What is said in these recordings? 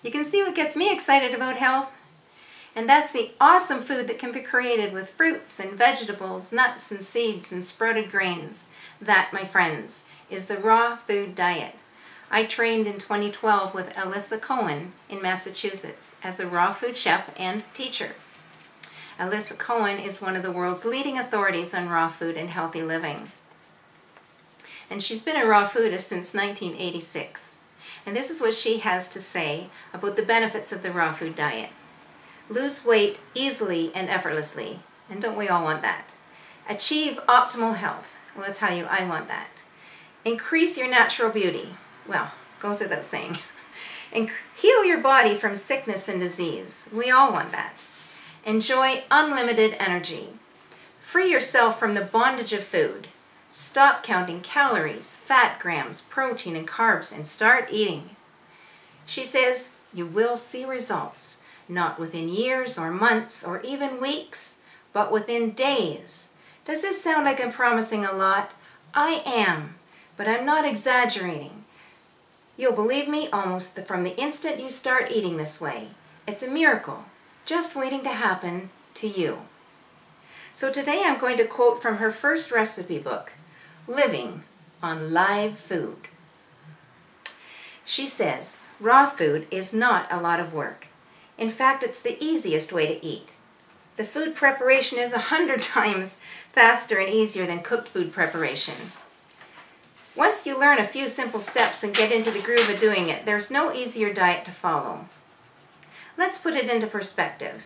You can see what gets me excited about health. And that's the awesome food that can be created with fruits and vegetables, nuts and seeds and sprouted grains. That, my friends, is the raw food diet. I trained in 2012 with Alyssa Cohen in Massachusetts as a raw food chef and teacher. Alyssa Cohen is one of the world's leading authorities on raw food and healthy living. And she's been a raw foodist since 1986. And this is what she has to say about the benefits of the raw food diet. Lose weight easily and effortlessly. And don't we all want that? Achieve optimal health. Well, I'll tell you, I want that. Increase your natural beauty. Well, goes without saying. Heal your body from sickness and disease. We all want that. Enjoy unlimited energy. Free yourself from the bondage of food. Stop counting calories, fat grams, protein, and carbs, and start eating. She says you will see results, not within years or months or even weeks, but within days. Does this sound like I'm promising a lot? I am, but I'm not exaggerating. You'll believe me almost from the instant you start eating this way. It's a miracle, just waiting to happen to you. So today I'm going to quote from her first recipe book, Living on Live Food. She says, raw food is not a lot of work. In fact, it's the easiest way to eat. The food preparation is 100 times faster and easier than cooked food preparation. Once you learn a few simple steps and get into the groove of doing it, there's no easier diet to follow. Let's put it into perspective.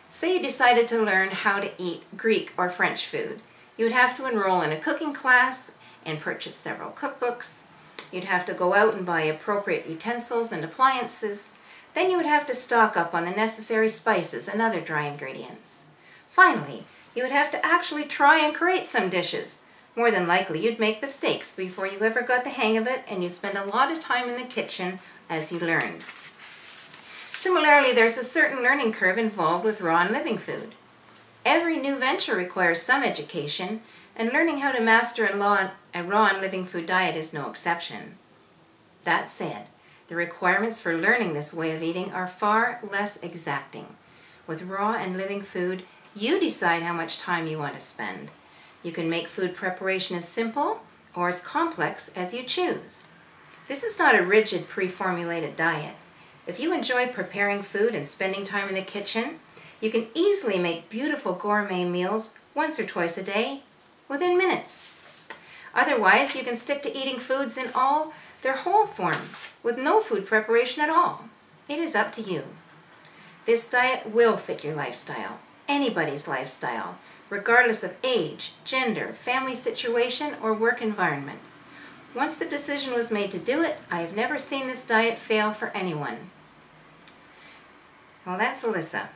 Say you decided to learn how to eat Greek or French food. You would have to enroll in a cooking class and purchase several cookbooks. You'd have to go out and buy appropriate utensils and appliances. Then you would have to stock up on the necessary spices and other dry ingredients. Finally, you would have to actually try and create some dishes. More than likely, you'd make mistakes before you ever got the hang of it, and you'd spend a lot of time in the kitchen as you learned. Similarly, there's a certain learning curve involved with raw and living food. Every new venture requires some education, and learning how to master a raw and living food diet is no exception. That said, the requirements for learning this way of eating are far less exacting. With raw and living food, you decide how much time you want to spend. You can make food preparation as simple or as complex as you choose. This is not a rigid, pre-formulated diet. If you enjoy preparing food and spending time in the kitchen, you can easily make beautiful gourmet meals once or twice a day within minutes. Otherwise, you can stick to eating foods in all their whole form with no food preparation at all. It is up to you. This diet will fit your lifestyle, anybody's lifestyle, regardless of age, gender, family situation, or work environment. Once the decision was made to do it, I have never seen this diet fail for anyone. Well, that's Alyssa.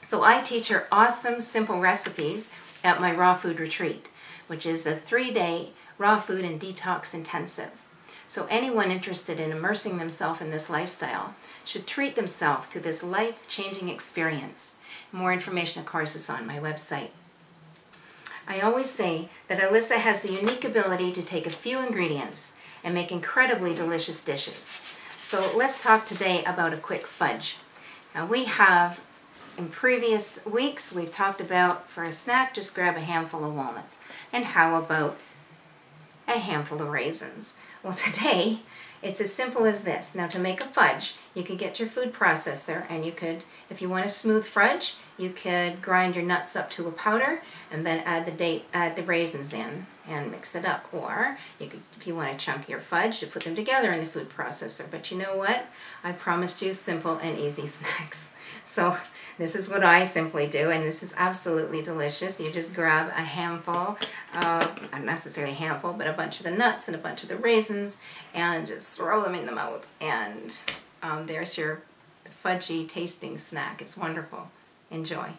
So I teach her awesome, simple recipes at my Raw Food Retreat, which is a 3-day raw food and detox intensive. So anyone interested in immersing themselves in this lifestyle should treat themselves to this life-changing experience. More information, of course, is on my website. I always say that Alyssa has the unique ability to take a few ingredients and make incredibly delicious dishes. So let's talk today about a quick fudge. Now in previous weeks, we've talked about for a snack, just grab a handful of walnuts. And how about a handful of raisins? Well, today, it's as simple as this. Now, to make a fudge, you could get your food processor, and you could, if you want a smooth fudge, you could grind your nuts up to a powder and then add the raisins in and mix it up. Or you could, if you want a chunkier fudge, to put them together in the food processor. But you know what? I promised you simple and easy snacks. So this is what I simply do, and this is absolutely delicious. You just grab a handful, not necessarily a handful, but a bunch of the nuts and a bunch of the raisins, and just throw them in the mouth. And there's your fudgy tasting snack. It's wonderful. Enjoy.